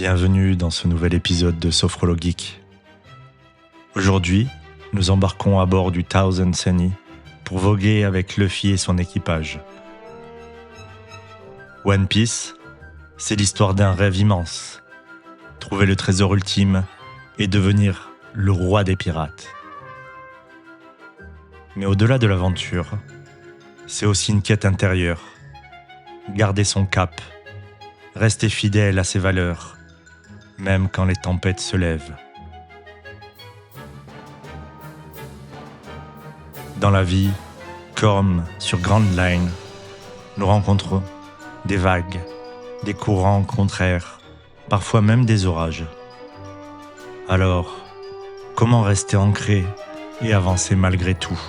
Bienvenue dans ce nouvel épisode de Sophrologique. Aujourd'hui, nous embarquons à bord du Thousand Sunny pour voguer avec Luffy et son équipage. One Piece, c'est l'histoire d'un rêve immense. Trouver le trésor ultime et devenir le roi des pirates. Mais au-delà de l'aventure, c'est aussi une quête intérieure. Garder son cap, rester fidèle à ses valeurs, même quand les tempêtes se lèvent. Dans la vie, comme sur Grand Line, nous rencontrons des vagues, des courants contraires, parfois même des orages. Alors, comment rester ancré et avancer malgré tout ?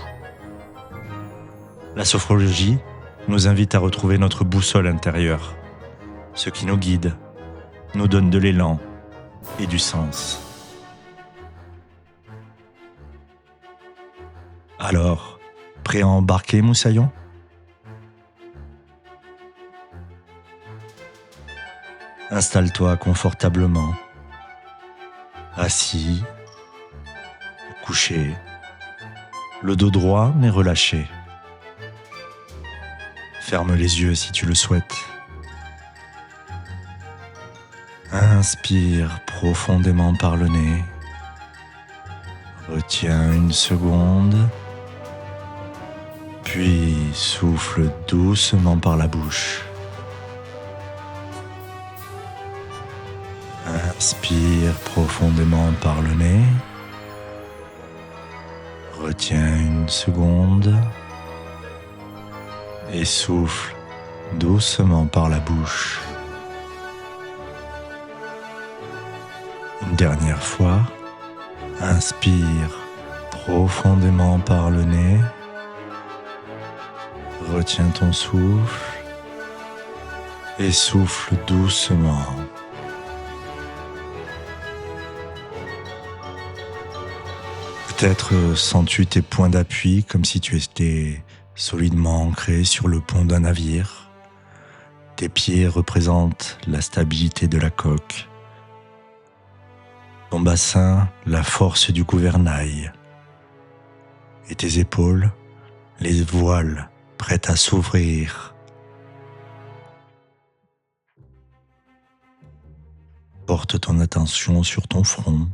La sophrologie nous invite à retrouver notre boussole intérieure, ce qui nous guide, nous donne de l'élan et du sens. Alors, prêt à embarquer, Moussaillon ? Installe-toi confortablement, assis, couché, le dos droit mais relâché. Ferme les yeux si tu le souhaites. Inspire profondément par le nez. Retiens une seconde. Puis souffle doucement par la bouche. Inspire profondément par le nez. Retiens une seconde. Et souffle doucement par la bouche. Une dernière fois, inspire profondément par le nez. Retiens ton souffle et souffle doucement. Peut-être sens-tu tes points d'appui comme si tu étais solidement ancré sur le pont d'un navire. Tes pieds représentent la stabilité de la coque. Ton bassin, la force du gouvernail. Et tes épaules, les voiles prêtes à s'ouvrir. Porte ton attention sur ton front.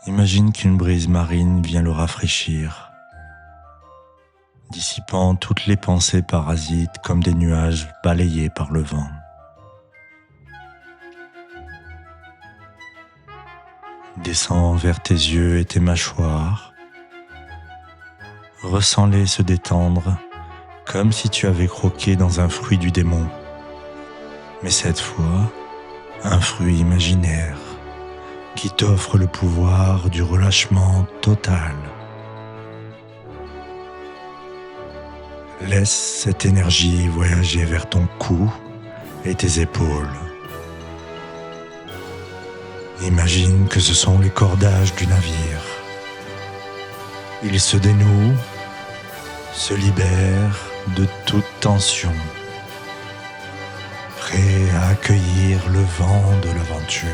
Imagine qu'une brise marine vient le rafraîchir, dissipant toutes les pensées parasites comme des nuages balayés par le vent. Descends vers tes yeux et tes mâchoires. Ressens-les se détendre comme si tu avais croqué dans un fruit du démon. Mais cette fois, un fruit imaginaire qui t'offre le pouvoir du relâchement total. Laisse cette énergie voyager vers ton cou et tes épaules. Imagine que ce sont les cordages du navire. Ils se dénouent, se libèrent de toute tension, prêts à accueillir le vent de l'aventure.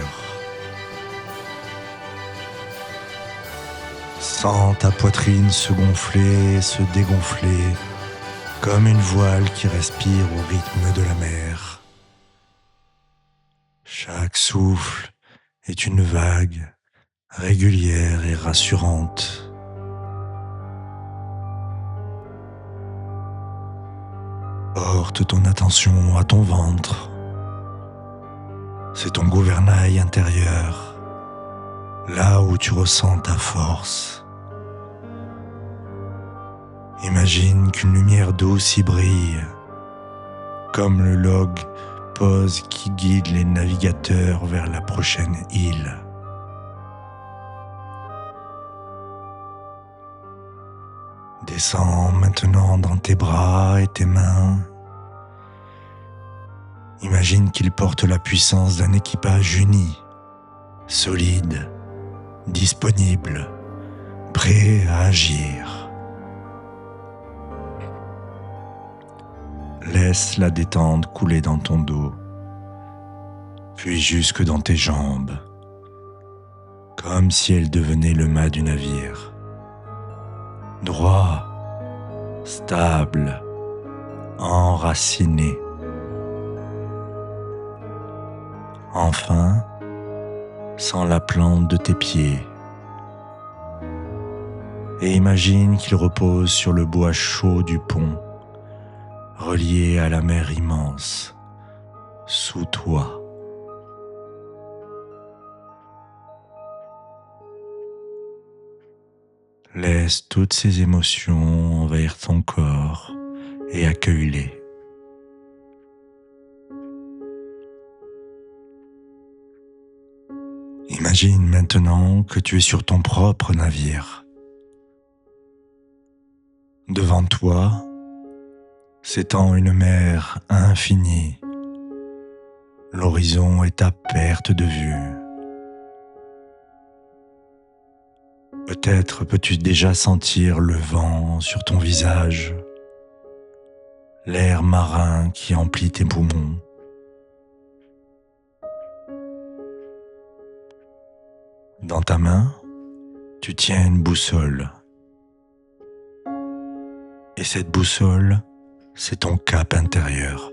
Sens ta poitrine se gonfler, se dégonfler, comme une voile qui respire au rythme de la mer. Chaque souffle est une vague régulière et rassurante. Porte ton attention à ton ventre. C'est ton gouvernail intérieur, là où tu ressens ta force. Imagine qu'une lumière douce y brille, comme le log pose qui guide les navigateurs vers la prochaine île. Descends maintenant dans tes bras et tes mains. Imagine qu'ils portent la puissance d'un équipage uni, solide, disponible, prêt à agir. Laisse la détente couler dans ton dos puis jusque dans tes jambes, comme si elles devenaient le mât du navire. Droit, stable, enraciné. Enfin, sens la plante de tes pieds et imagine qu'ils reposent sur le bois chaud du pont, relié à la mer immense, sous toi. Laisse toutes ces émotions envahir ton corps et accueille-les. Imagine maintenant que tu es sur ton propre navire. Devant toi s'étend une mer infinie. L'horizon est à perte de vue. Peut-être peux-tu déjà sentir le vent sur ton visage, l'air marin qui emplit tes poumons. Dans ta main, tu tiens une boussole. Et cette boussole, c'est ton cap intérieur.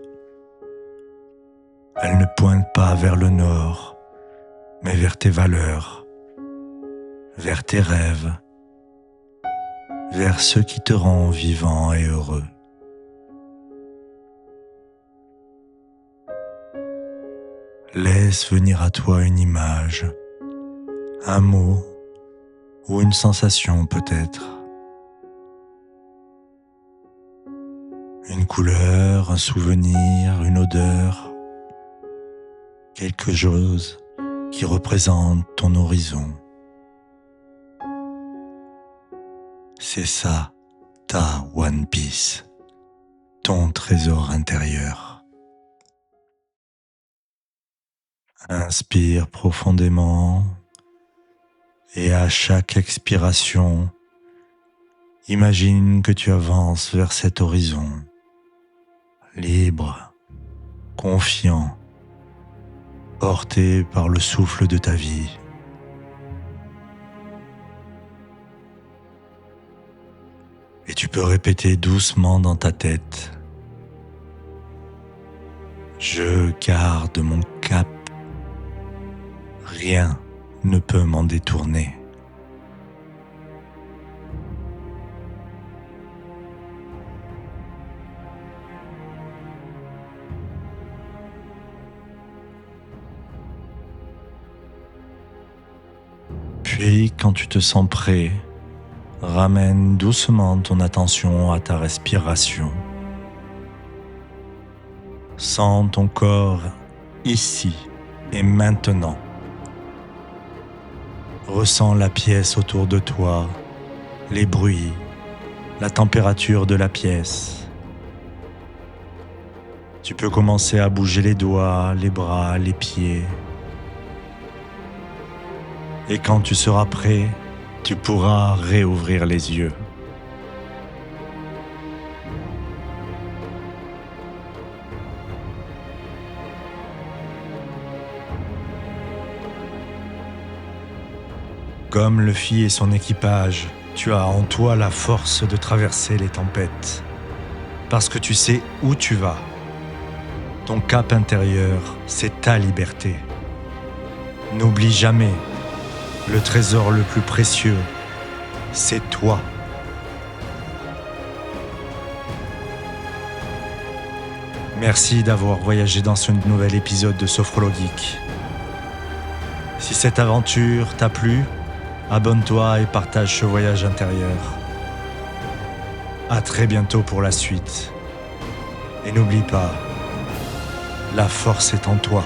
Elle ne pointe pas vers le nord, mais vers tes valeurs, vers tes rêves, vers ce qui te rend vivant et heureux. Laisse venir à toi une image, un mot ou une sensation peut-être. Une couleur, un souvenir, une odeur, quelque chose qui représente ton horizon. C'est ça, ta One Piece, ton trésor intérieur. Inspire profondément et à chaque expiration, imagine que tu avances vers cet horizon, libre, confiant, porté par le souffle de ta vie. Et tu peux répéter doucement dans ta tête: je garde mon cap, rien ne peut m'en détourner. Puis, quand tu te sens prêt, ramène doucement ton attention à ta respiration. Sens ton corps ici et maintenant. Ressens la pièce autour de toi, les bruits, la température de la pièce. Tu peux commencer à bouger les doigts, les bras, les pieds. Et quand tu seras prêt, tu pourras réouvrir les yeux. Comme Luffy et son équipage, tu as en toi la force de traverser les tempêtes. Parce que tu sais où tu vas. Ton cap intérieur, c'est ta liberté. N'oublie jamais, le trésor le plus précieux, c'est toi. Merci d'avoir voyagé dans ce nouvel épisode de Sophrologeek. Si cette aventure t'a plu, abonne-toi et partage ce voyage intérieur. À très bientôt pour la suite. Et n'oublie pas, la force est en toi.